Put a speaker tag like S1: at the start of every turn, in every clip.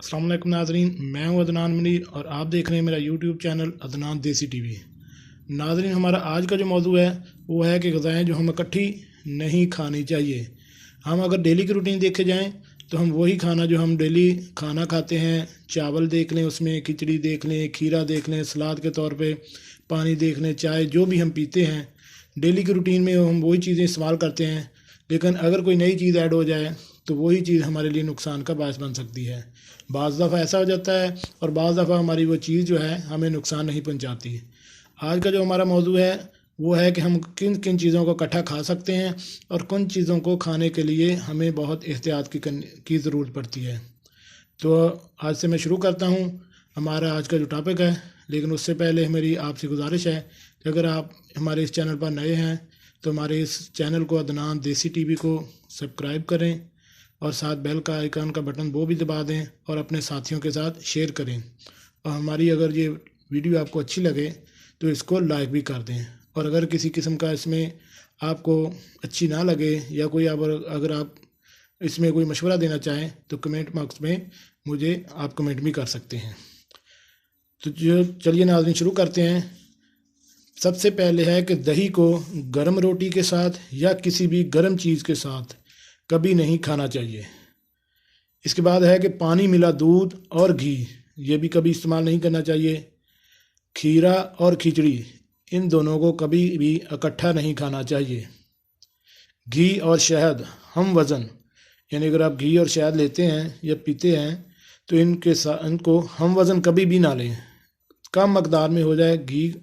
S1: अस्सलाम वालेकुम नाजरीन, मैं हूं अदनान मुनीर और आप देख रहे हैं मेरा यूट्यूब चैनल अदनान देसी टीवी। नाजरीन, हमारा आज का जो मौजू है वो है कि ग़ज़ाएँ जो हम इकट्ठी नहीं खानी चाहिए। हम अगर डेली की रूटीन देखे जाएं तो हम वही खाना जो हम डेली खाना खाते हैं, चावल देख लें, उसमें खिचड़ी देख लें, खीरा देख लें, सलाद के तौर पे पानी देख लें, चाय जो भी हम पीते हैं डेली की रूटीन में हम वही चीज़ें इस्तेमाल करते हैं। लेकिन अगर कोई नई चीज़ ऐड हो जाए तो वही चीज़ हमारे लिए नुकसान का बायस बन सकती है। बाज़ दफ़ा ऐसा हो जाता है और बाज़ दफ़ा हमारी वो चीज़ जो है हमें नुकसान नहीं पहुंचाती। आज का जो हमारा मौजू है वो है कि हम किन किन चीज़ों को इकट्ठा खा सकते हैं और किन चीज़ों को खाने के लिए हमें बहुत एहतियात की ज़रूरत पड़ती है। तो आज से मैं शुरू करता हूँ हमारा आज का जो टॉपिक है। लेकिन उससे पहले मेरी आपसे गुजारिश है कि अगर आप हमारे इस चैनल पर नए हैं तो हमारे इस चैनल को अदनान देसी टीवी को सब्सक्राइब करें और साथ बेल का आइकन का बटन वो भी दबा दें और अपने साथियों के साथ शेयर करें। और हमारी अगर ये वीडियो आपको अच्छी लगे तो इसको लाइक भी कर दें। और अगर किसी किस्म का इसमें आपको अच्छी ना लगे या कोई अगर आप इसमें कोई मशवरा देना चाहें तो कमेंट बॉक्स में मुझे आप कमेंट भी कर सकते हैं। तो जो चलिए नाज़रीन शुरू करते हैं। सबसे पहले है कि दही को गर्म रोटी के साथ या किसी भी गर्म चीज़ के साथ कभी नहीं खाना चाहिए। इसके बाद है कि पानी मिला दूध और घी, ये भी कभी इस्तेमाल नहीं करना चाहिए। खीरा और खिचड़ी, इन दोनों को कभी भी इकट्ठा नहीं खाना चाहिए। घी और शहद हम वज़न, यानी अगर आप घी और शहद लेते हैं या पीते हैं तो इनको हम वज़न कभी भी ना लें। कम मकदार में हो जाए, घी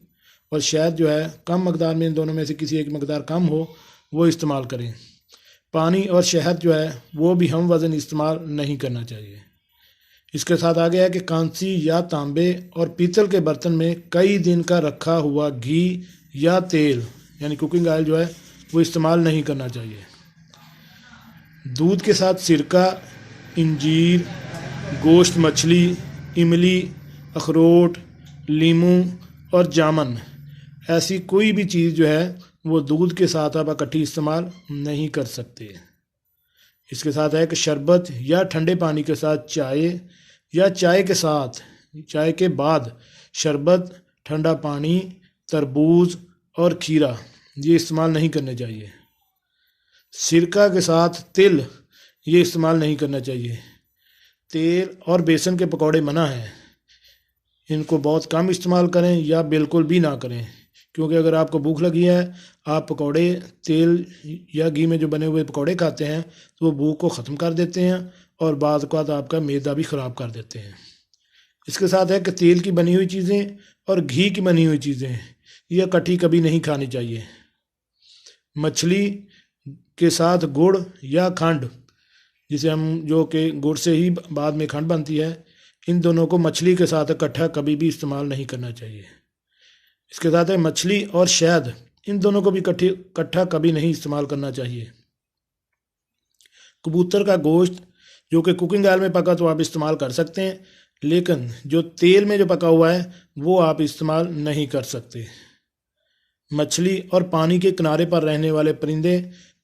S1: और शहद जो है कम मकदार में, इन दोनों में से किसी एक मकदार कम हो वो इस्तेमाल करें। पानी और शहद जो है वो भी हम वज़न इस्तेमाल नहीं करना चाहिए। इसके साथ आगे है कि कांसी या तांबे और पीतल के बर्तन में कई दिन का रखा हुआ घी या तेल यानी कुकिंग ऑयल जो है वो इस्तेमाल नहीं करना चाहिए। दूध के साथ सिरका, इंजीर, गोश्त, मछली, इमली, अखरोट, लीमू और जामन, ऐसी कोई भी चीज़ जो है वो दूध के साथ आप इकट्ठी इस्तेमाल नहीं कर सकते। इसके साथ है कि शरबत या ठंडे पानी के साथ चाय या चाय के बाद शरबत, ठंडा पानी, तरबूज और खीरा ये इस्तेमाल नहीं करने चाहिए। सिरका के साथ तिल ये इस्तेमाल नहीं करना चाहिए। तेल और बेसन के पकौड़े मना हैं, इनको बहुत कम इस्तेमाल करें या बिल्कुल भी ना करें। क्योंकि अगर आपको भूख लगी है, आप पकौड़े तेल या घी में जो बने हुए पकौड़े खाते हैं तो वो भूख को ख़त्म कर देते हैं और बाद औक़ात आपका मैदा भी ख़राब कर देते हैं। इसके साथ है कि तेल की बनी हुई चीज़ें और घी की बनी हुई चीज़ें ये इकट्ठी कभी नहीं खानी चाहिए। मछली के साथ गुड़ या खंड, जिसे हम जो कि गुड़ से ही बाद में खंड बनती है, इन दोनों को मछली के साथ इकट्ठा कभी भी इस्तेमाल नहीं करना चाहिए। इसके साथ है मछली और शहद, इन दोनों को भी इकट्ठा कभी नहीं इस्तेमाल करना चाहिए। कबूतर का गोश्त जो कि कुकिंग ऑयल में पका तो आप इस्तेमाल कर सकते हैं, लेकिन जो तेल में जो पका हुआ है वो आप इस्तेमाल नहीं कर सकते। मछली और पानी के किनारे पर रहने वाले परिंदे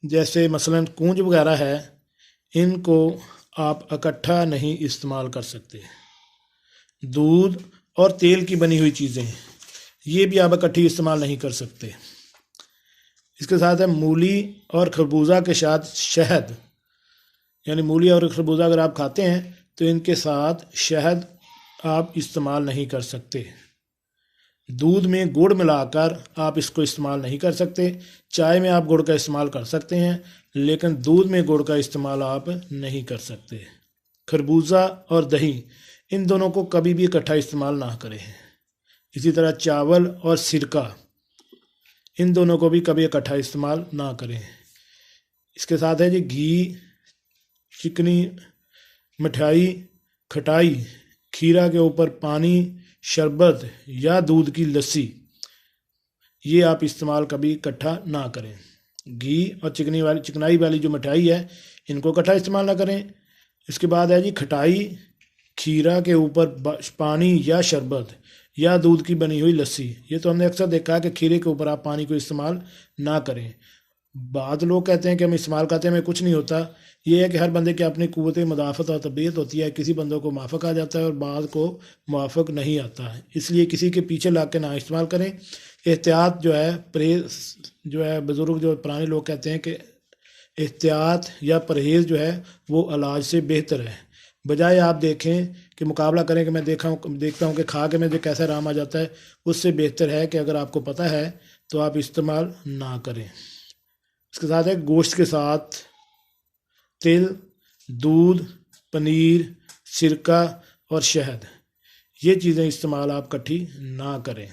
S1: जैसे मसलन कूंज वगैरह है, इनको आप इकट्ठा नहीं इस्तेमाल कर सकते। दूध और तेल की बनी हुई चीज़ें ये भी आप इकट्ठी इस्तेमाल नहीं कर सकते। इसके साथ है मूली और खरबूजा के साथ शहद, यानी मूली और खरबूजा अगर आप खाते हैं तो इनके साथ शहद आप इस्तेमाल नहीं कर सकते। दूध में गुड़ मिलाकर आप इसको इस्तेमाल नहीं कर सकते। चाय में आप गुड़ का इस्तेमाल कर सकते हैं, लेकिन दूध में गुड़ का इस्तेमाल आप नहीं कर सकते। खरबूजा और दही, इन दोनों को कभी भी इकट्ठा इस्तेमाल ना करें। इसी तरह चावल और सिरका, इन दोनों को भी कभी इकट्ठा इस्तेमाल ना करें। इसके साथ है जी घी, चिकनी मिठाई, खटाई, खीरा के ऊपर पानी, शरबत या दूध की लस्सी, ये आप इस्तेमाल कभी इकट्ठा ना करें। घी और चिकनाई वाली जो मिठाई है इनको इकट्ठा इस्तेमाल ना करें। इसके बाद है जी खटाई, खीरा के ऊपर पानी या शरबत या दूध की बनी हुई लस्सी, ये तो हमने अक्सर देखा है कि खीरे के ऊपर आप पानी को इस्तेमाल ना करें। बाद लोग कहते हैं कि हम इस्तेमाल करते हैं, हमें कुछ नहीं होता। ये है कि हर बंदे की अपनी क़ुव्वत मुदाफ़त और तबीयत होती है। किसी बंदों को मुआफ़क़ आ जाता है और बाद को मुआफ़क़ नहीं आता है। इसलिए किसी के पीछे लग के ना इस्तेमाल करें। एहतियात जो है, परहेज़ जो है, बुज़ुर्ग जो पुराने लोग कहते हैं कि एहतियात या परहेज़ जो है वो इलाज से बेहतर है। बजाय आप देखें कि मुकाबला करें कि मैं देखता हूँ कि खा के मुझे कैसा आराम आ जाता है, उससे बेहतर है कि अगर आपको पता है तो आप इस्तेमाल ना करें। इसके साथ है गोश्त के साथ तिल, दूध, पनीर, सिरका और शहद, ये चीज़ें इस्तेमाल आप इकट्ठी ना करें।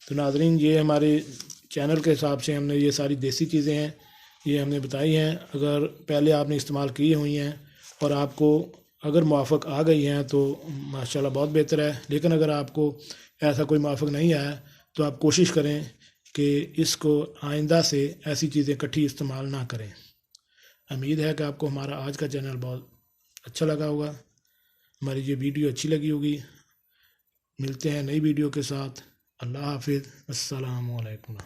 S1: तो नाज़रीन, ये हमारे चैनल के हिसाब से हमने ये सारी देसी चीज़ें हैं, ये हमने बताई हैं। अगर पहले आपने इस्तेमाल की हुई हैं और आपको अगर मुआफ़क़ आ गई हैं तो माशाल्लाह बहुत बेहतर है। लेकिन अगर आपको ऐसा कोई मुआफ़क़ नहीं आया तो आप कोशिश करें कि इसको आइंदा से ऐसी चीज़ें इकट्ठी इस्तेमाल ना करें। उम्मीद है कि आपको हमारा आज का चैनल बहुत अच्छा लगा होगा, हमारी ये वीडियो अच्छी लगी होगी। मिलते हैं नई वीडियो के साथ। अल्लाह हाफिज़। अस्सलामु अलैकुम।